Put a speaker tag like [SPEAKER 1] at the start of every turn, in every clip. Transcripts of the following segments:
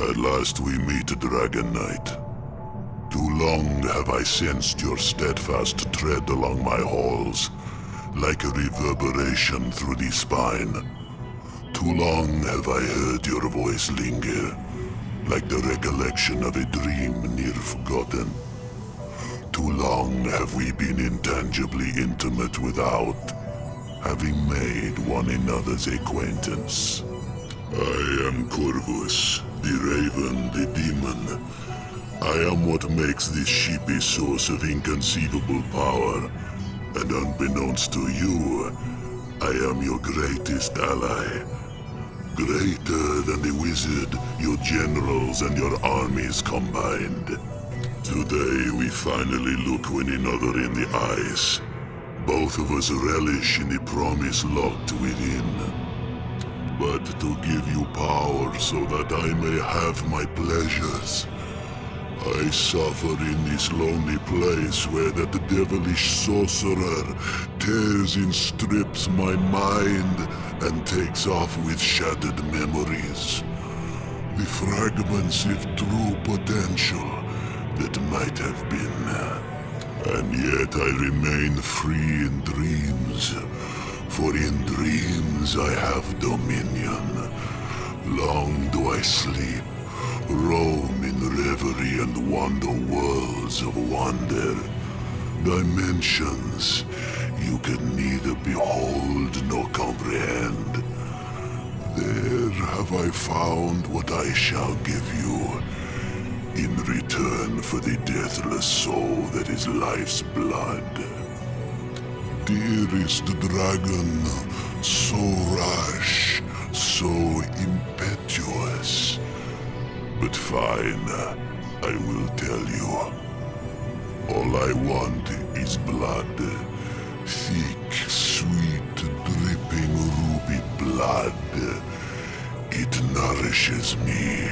[SPEAKER 1] At last we meet, Dragon Knight. Too long have I sensed your steadfast tread along my halls, like a reverberation through the spine. Too long have I heard your voice linger, like the recollection of a dream near forgotten. Too long have we been intangibly intimate without having made one another's acquaintance. I am Corvus, the Raven, the Demon. I am what makes this ship a source of inconceivable power, and unbeknownst to you, I am your greatest ally. Greater than the wizard, your generals, and your armies combined. Today we finally look one another in the eyes. Both of us relish in the promise locked within. But to give you power so that I may have my pleasures, I suffer in this lonely place where that devilish sorcerer tears in strips my mind and takes off with shattered memories. The fragments of true potential that might have been. And yet I remain free in dreams. For in dreams I have dominion. Long do I sleep, roam in reverie and wander worlds of wonder. Dimensions you can neither behold nor comprehend. There have I found what I shall give you, in return for the deathless soul that is life's blood. Dearest dragon, so rash, so impetuous. But fine, I will tell you. All I want is blood. Thick, sweet, dripping ruby blood. It nourishes me.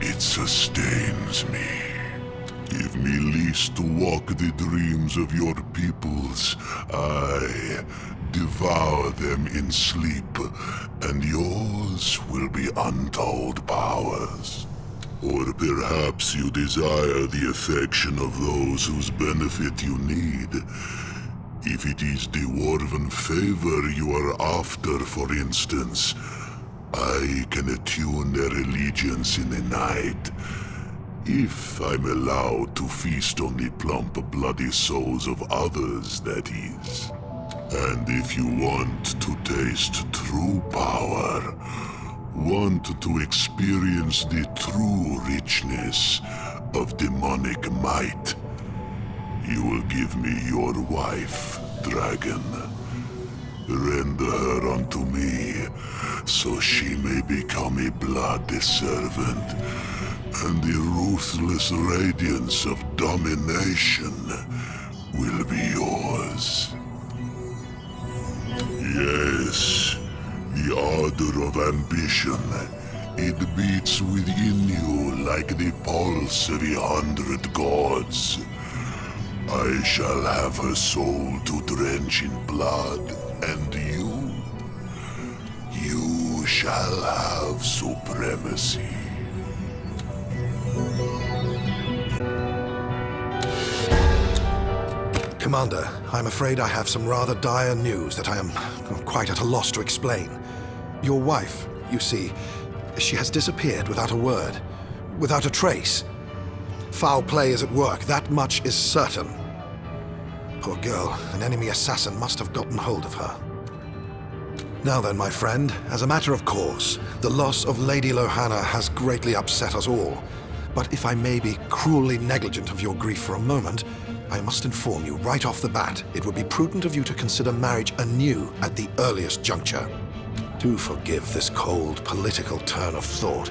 [SPEAKER 1] It sustains me. Give me least to walk the dreams of your peoples. I devour them in sleep, and yours will be untold powers. Or perhaps you desire the affection of those whose benefit you need. If it is dwarven favor you are after, for instance, I can attune their allegiance in the night. If I'm allowed to feast on the plump, bloody souls of others, that is. And if you want to taste true power, want to experience the true richness of demonic might, you will give me your wife, dragon. Render her unto me, so she may become a bloody servant, and the ruthless radiance of domination will be yours. Yes, the ardor of ambition, it beats within you like the pulse of 100 gods. I shall have her soul to drench in blood, and you shall have supremacy.
[SPEAKER 2] Commander, I'm afraid I have some rather dire news that I am quite at a loss to explain. Your wife, you see, she has disappeared without a word, without a trace. Foul play is at work, that much is certain. Poor girl, an enemy assassin must have gotten hold of her. Now then, my friend, as a matter of course, the loss of Lady Lohanna has greatly upset us all. But if I may be cruelly negligent of your grief for a moment, I must inform you right off the bat, it would be prudent of you to consider marriage anew at the earliest juncture. Do forgive this cold political turn of thought,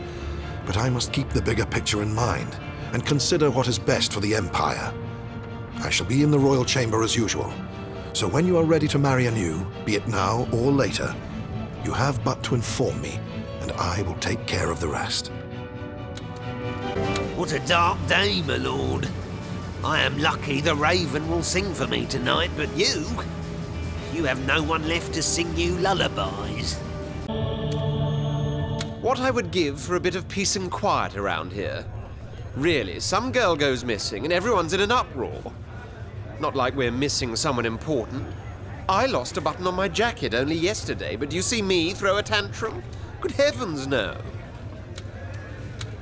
[SPEAKER 2] but I must keep the bigger picture in mind and consider what is best for the Empire. I shall be in the royal chamber as usual, so when you are ready to marry anew, be it now or later, you have but to inform me, and I will take care of the rest.
[SPEAKER 3] What a dark day, my lord. I am lucky the Raven will sing for me tonight, but you have no one left to sing you lullabies.
[SPEAKER 4] what I would give for a bit of peace and quiet around here. Really, some girl goes missing and everyone's in an uproar. Not like we're missing someone important. I lost a button on my jacket only yesterday, but do you see me throw a tantrum? Good heavens, no.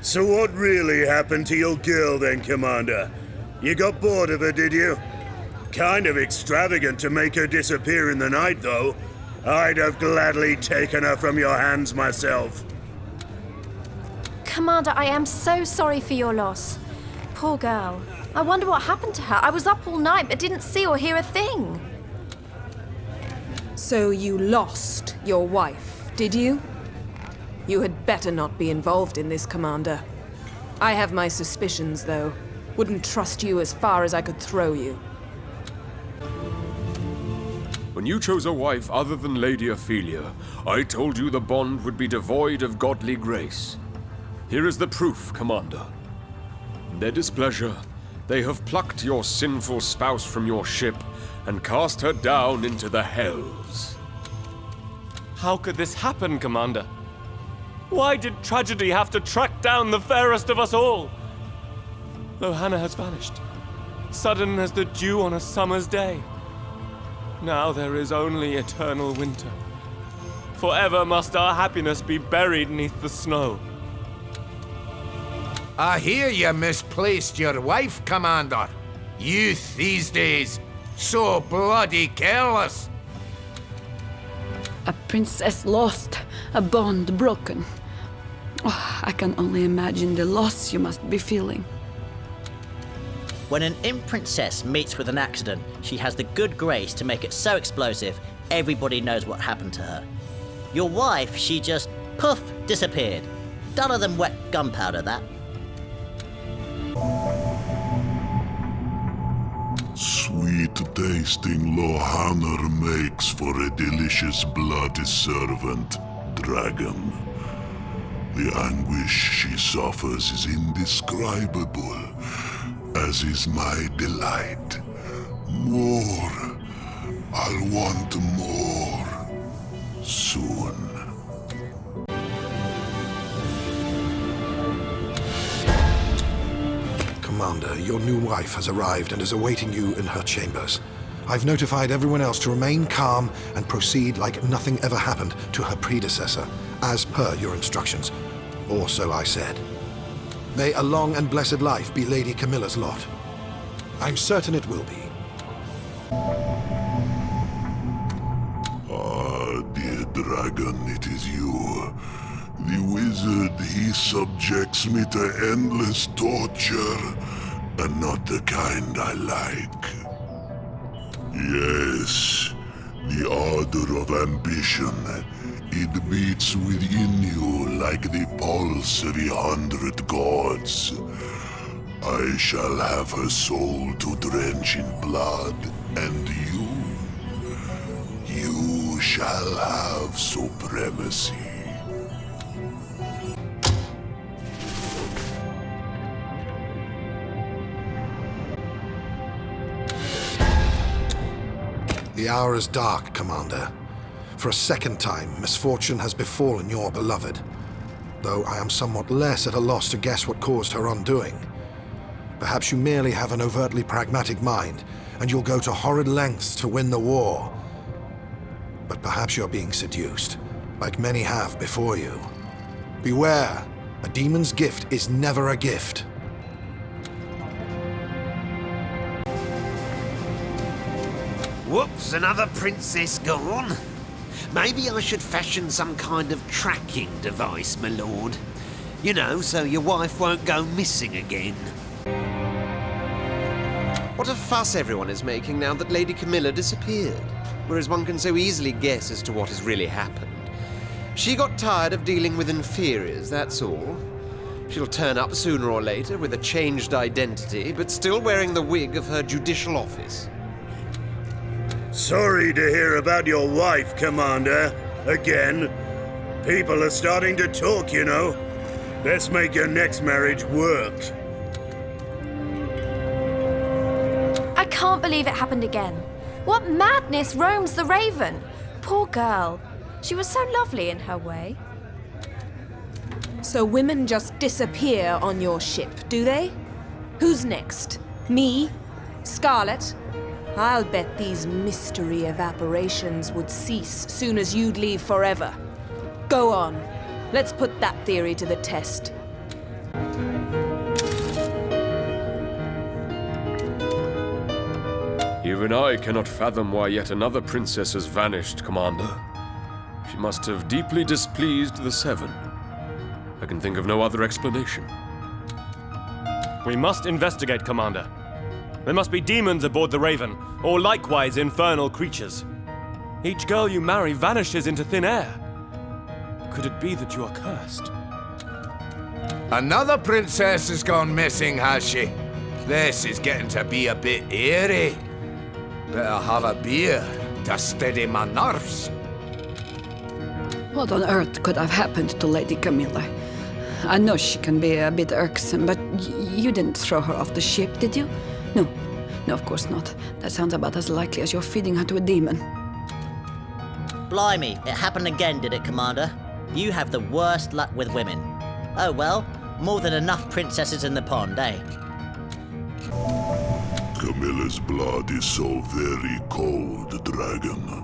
[SPEAKER 5] So what really happened to your girl then, Commander? You got bored of her, did you? Kind of extravagant to make her disappear in the night, though. I'd have gladly taken her from your hands myself.
[SPEAKER 6] Commander, I am so sorry for your loss. Poor girl. I wonder what happened to her. I was up all night but didn't see or hear a thing.
[SPEAKER 7] So you lost your wife, did you? You had better not be involved in this, Commander. I have my suspicions, though. Wouldn't trust you as far as I could throw you.
[SPEAKER 8] When you chose a wife other than Lady Ophelia, I told you the bond would be devoid of godly grace. Here is the proof, Commander. In their displeasure, they have plucked your sinful spouse from your ship and cast her down into the hells.
[SPEAKER 9] How could this happen, Commander? Why did tragedy have to track down the fairest of us all? Lohanna has vanished, sudden as the dew on a summer's day. Now there is only eternal winter. Forever must our happiness be buried neath the snow.
[SPEAKER 10] I hear you misplaced your wife, Commander. Youth these days, so bloody careless.
[SPEAKER 11] A princess lost, a bond broken. Oh, I can only imagine the loss you must be feeling.
[SPEAKER 12] When an imp princess meets with an accident, she has the good grace to make it so explosive, everybody knows what happened to her. Your wife, she just, poof, disappeared. Duller than wet gunpowder, that.
[SPEAKER 1] Sweet-tasting Lohanna makes for a delicious bloody servant, dragon. The anguish she suffers is indescribable, as is my delight. More. I'll want more. Soon.
[SPEAKER 2] Commander, your new wife has arrived and is awaiting you in her chambers. I've notified everyone else to remain calm and proceed like nothing ever happened to her predecessor, as per your instructions. Or so I said. May a long and blessed life be Lady Camilla's lot. I'm certain it will be.
[SPEAKER 1] Ah, dear dragon, it is you. The wizard, he subjects me to endless torture, and not the kind I like. Yes, the ardor of ambition, it beats within you like the pulse of 100 gods. I shall have her soul to drench in blood, and you shall have supremacy.
[SPEAKER 2] The hour is dark, Commander. For a second time, misfortune has befallen your beloved. Though I am somewhat less at a loss to guess what caused her undoing. Perhaps you merely have an overtly pragmatic mind, and you'll go to horrid lengths to win the war. But perhaps you're being seduced, like many have before you. Beware, a demon's gift is never a gift.
[SPEAKER 3] Whoops, another princess gone. Maybe I should fashion some kind of tracking device, my lord. You know, so your wife won't go missing again.
[SPEAKER 4] What a fuss everyone is making now that Lady Camilla disappeared, whereas one can so easily guess as to what has really happened. She got tired of dealing with inferiors, that's all. She'll turn up sooner or later with a changed identity, but still wearing the wig of her judicial office.
[SPEAKER 5] Sorry to hear about your wife, Commander. Again. People are starting to talk, you know. Let's make your next marriage work.
[SPEAKER 6] I can't believe it happened again. What madness roams the Raven? Poor girl. She was so lovely in her way.
[SPEAKER 7] So women just disappear on your ship, do they? Who's next? Me? Scarlet? I'll bet these mystery evaporations would cease soon as you'd leave forever. Go on. Let's put that theory to the test.
[SPEAKER 8] Even I cannot fathom why yet another princess has vanished, Commander. She must have deeply displeased the Seven. I can think of no other explanation.
[SPEAKER 9] We must investigate, Commander. There must be demons aboard the Raven, or likewise infernal creatures. Each girl you marry vanishes into thin air. Could it be that you are cursed?
[SPEAKER 10] Another princess has gone missing, has she? This is getting to be a bit eerie. Better have a beer to steady my nerves.
[SPEAKER 11] What on earth could have happened to Lady Camilla? I know she can be a bit irksome, but you didn't throw her off the ship, did you? No, of course not. That sounds about as likely as you're feeding her to a demon.
[SPEAKER 12] Blimey, it happened again, did it, Commander? You have the worst luck with women. Oh well, more than enough princesses in the pond, eh?
[SPEAKER 1] Camilla's blood is so very cold, dragon.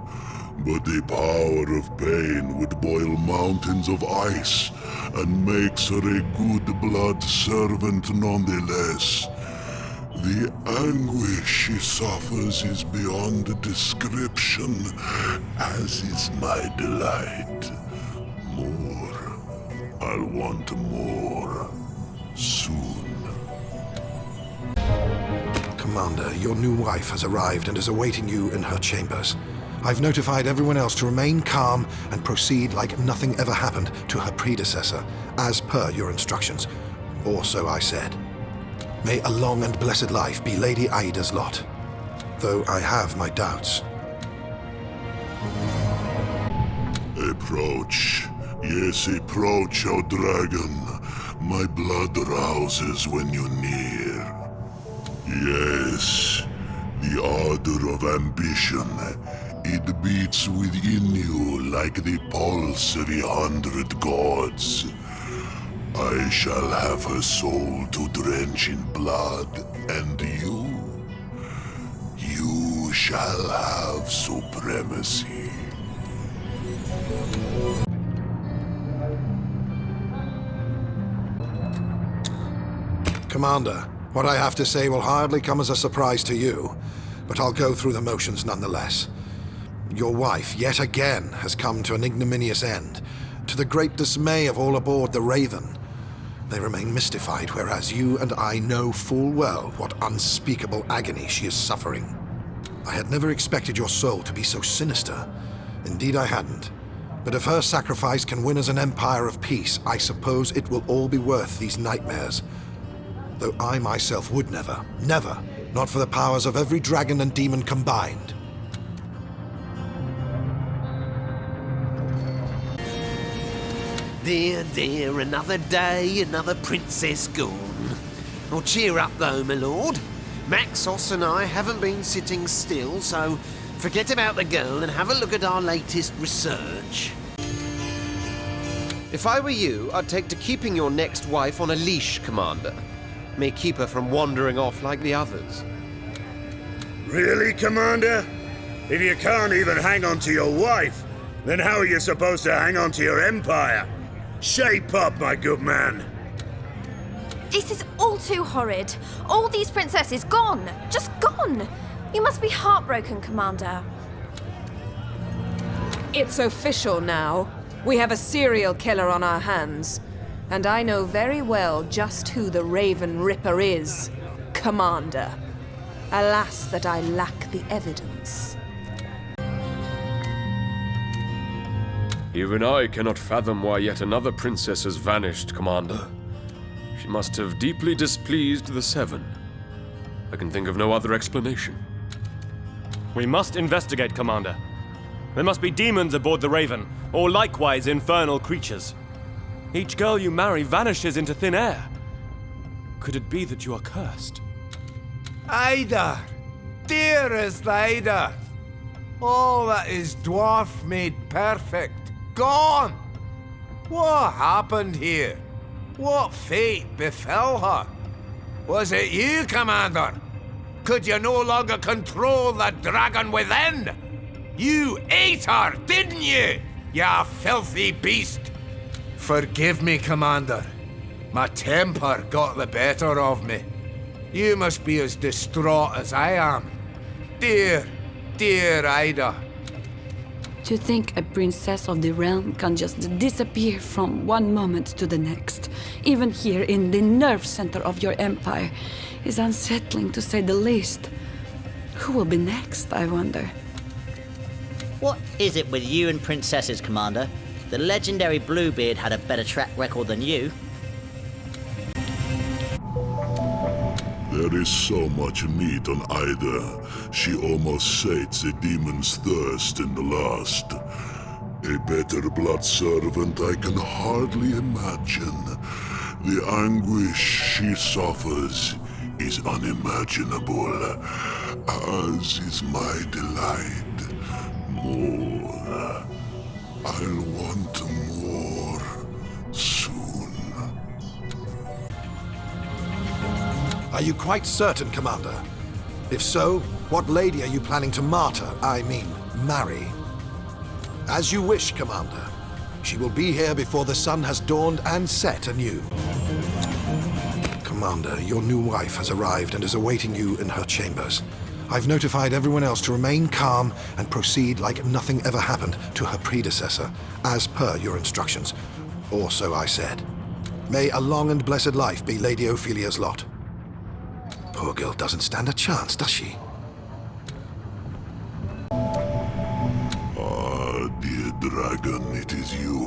[SPEAKER 1] But the power of pain would boil mountains of ice and makes her a good blood servant nonetheless. The anguish she suffers is beyond description, as is my delight. More. I'll want more. Soon.
[SPEAKER 2] Commander, your new wife has arrived and is awaiting you in her chambers. I've notified everyone else to remain calm and proceed like nothing ever happened to her predecessor, as per your instructions. Or so I said. May a long and blessed life be Lady Aida's lot, though I have my doubts.
[SPEAKER 1] Approach. Yes, approach, O dragon. My blood rouses when you near. Yes, the ardor of ambition. It beats within you like the pulse of 100 gods. I shall have her soul to drench in blood, and you shall have supremacy.
[SPEAKER 2] Commander, what I have to say will hardly come as a surprise to you, but I'll go through the motions nonetheless. Your wife, yet again, has come to an ignominious end, to the great dismay of all aboard the Raven. They remain mystified, whereas you and I know full well what unspeakable agony she is suffering. I had never expected your soul to be so sinister. Indeed I hadn't. But if her sacrifice can win us an empire of peace, I suppose it will all be worth these nightmares. Though I myself would never, not for the powers of every dragon and demon combined.
[SPEAKER 3] Dear, another day, another princess gone. Well, cheer up though, my lord. Maxos and I haven't been sitting still, so forget about the girl and have a look at our latest research.
[SPEAKER 4] If I were you, I'd take to keeping your next wife on a leash, Commander. May keep her from wandering off like the others.
[SPEAKER 5] Really, Commander? If you can't even hang on to your wife, then how are you supposed to hang on to your empire? Shape up, my good man.
[SPEAKER 6] This is all too horrid. All these princesses gone. Just gone. You must be heartbroken, Commander.
[SPEAKER 7] It's official now. We have a serial killer on our hands. And I know very well just who the Raven Ripper is, Commander. Alas that I lack the evidence.
[SPEAKER 8] Even I cannot fathom why yet another princess has vanished, Commander. She must have deeply displeased the Seven. I can think of no other explanation.
[SPEAKER 9] We must investigate, Commander. There must be demons aboard the Raven, or likewise infernal creatures. Each girl you marry vanishes into thin air. Could it be that you are cursed?
[SPEAKER 10] Aida! Dearest Aida! All that is dwarf made perfect. Gone! What happened here? What fate befell her? Was it you, Commander? Could you no longer control the dragon within? You ate her, didn't you? You filthy beast! Forgive me, Commander. My temper got the better of me. You must be as distraught as I am. Dear, dear Ida.
[SPEAKER 11] To think a princess of the realm can just disappear from one moment to the next, even here in the nerve center of your empire, is unsettling to say the least. Who will be next, I wonder?
[SPEAKER 12] What is it with you and princesses, Commander? The legendary Bluebeard had a better track record than you.
[SPEAKER 1] There is so much meat on Ida, she almost sates a demon's thirst in the lust. A better blood servant I can hardly imagine. The anguish she suffers is unimaginable, as is my delight. More. I'll want more soon.
[SPEAKER 2] Are you quite certain, Commander? If so, what lady are you planning to martyr, I mean, marry? As you wish, Commander. She will be here before the sun has dawned and set anew. Commander, your new wife has arrived and is awaiting you in her chambers. I've notified everyone else to remain calm and proceed like nothing ever happened to her predecessor, as per your instructions. Or so I said. May a long and blessed life be Lady Ophelia's lot. Poor girl doesn't stand a chance, does she?
[SPEAKER 1] Ah, dear dragon, it is you.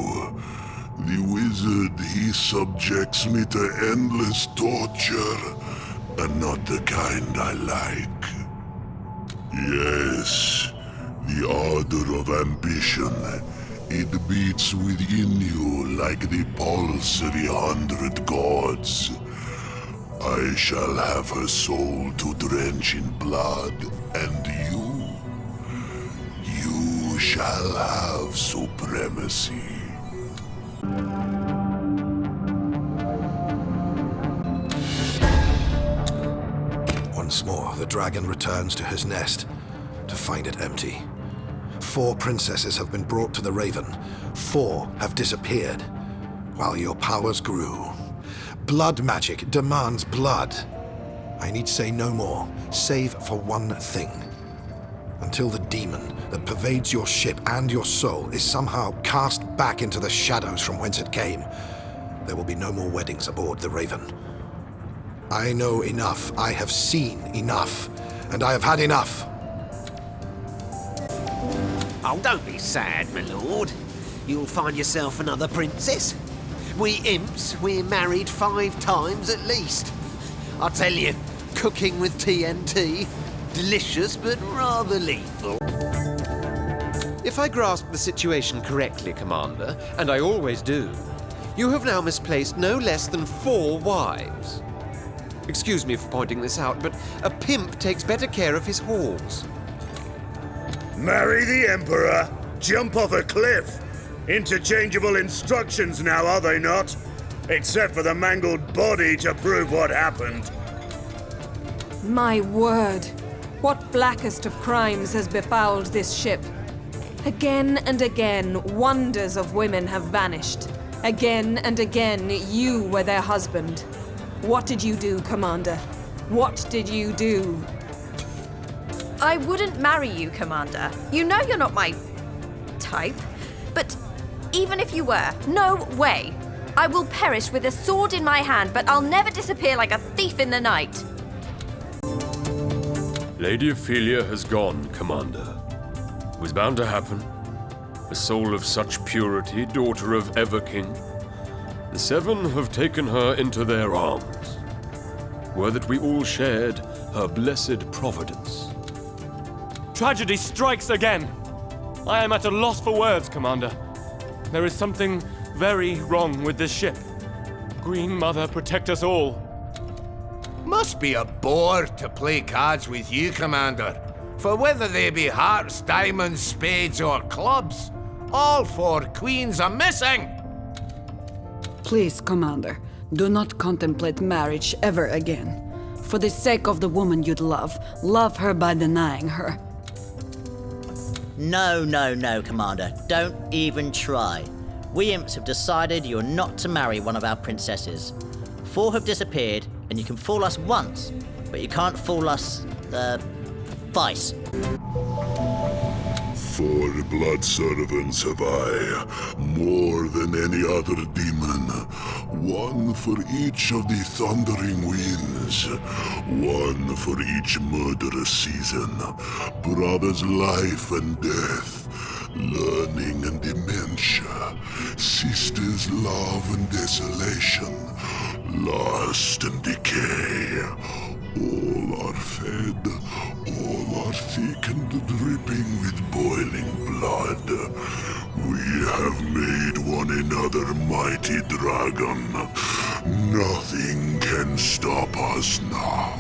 [SPEAKER 1] The wizard, he subjects me to endless torture, and not the kind I like. Yes, the ardor of ambition, it beats within you like the pulse of 100 gods. I shall have her soul to drench in blood, and you shall have supremacy.
[SPEAKER 2] Once more, the dragon returns to his nest, to find it empty. 4 princesses have been brought to the Raven. 4 have disappeared, while your powers grew. Blood magic demands blood. I need say no more, save for one thing. Until the demon that pervades your ship and your soul is somehow cast back into the shadows from whence it came, there will be no more weddings aboard the Raven. I know enough, I have seen enough, and I have had enough.
[SPEAKER 3] Oh, don't be sad, my lord. You'll find yourself another princess. We imps, we're married 5 times at least. I'll tell you, cooking with TNT, delicious but rather lethal.
[SPEAKER 4] If I grasp the situation correctly, Commander, and I always do, you have now misplaced no less than 4 wives. Excuse me for pointing this out, but a pimp takes better care of his halls.
[SPEAKER 5] Marry the Emperor? Jump off a cliff? Interchangeable instructions now, are they not? Except for the mangled body to prove what happened.
[SPEAKER 7] My word. What blackest of crimes has befouled this ship? Again and again, wonders of women have vanished. Again and again, you were their husband. What did you do, Commander? What did you do?
[SPEAKER 6] I wouldn't marry you, Commander. You know you're not my type. But even if you were, no way. I will perish with a sword in my hand, but I'll never disappear like a thief in the night.
[SPEAKER 8] Lady Ophelia has gone, Commander. It was bound to happen. A soul of such purity, daughter of Everking. The 7 have taken her into their arms. Were that we all shared her blessed providence.
[SPEAKER 9] Tragedy strikes again. I am at a loss for words, Commander. There is something very wrong with this ship. Green Mother, protect us all.
[SPEAKER 10] Must be a bore to play cards with you, Commander. For whether they be hearts, diamonds, spades, or clubs, all 4 queens are missing.
[SPEAKER 11] Please, Commander, Do not contemplate marriage ever again. For the sake of the woman you'd love her by denying her.
[SPEAKER 12] No, no, no, Commander. Don't even try. We imps have decided you're not to marry one of our princesses. 4 have disappeared, and you can fool us once, but you can't fool us, twice.
[SPEAKER 1] 4 blood servants have I, more than any other demon. 1 for each of the thundering winds, 1 for each murderous season. Brother's life and death, learning and dementia, sister's love and desolation, lust and decay. All are fed, all are thick and dripping with boiling blood. We have made one another mighty dragon. Nothing can stop us now.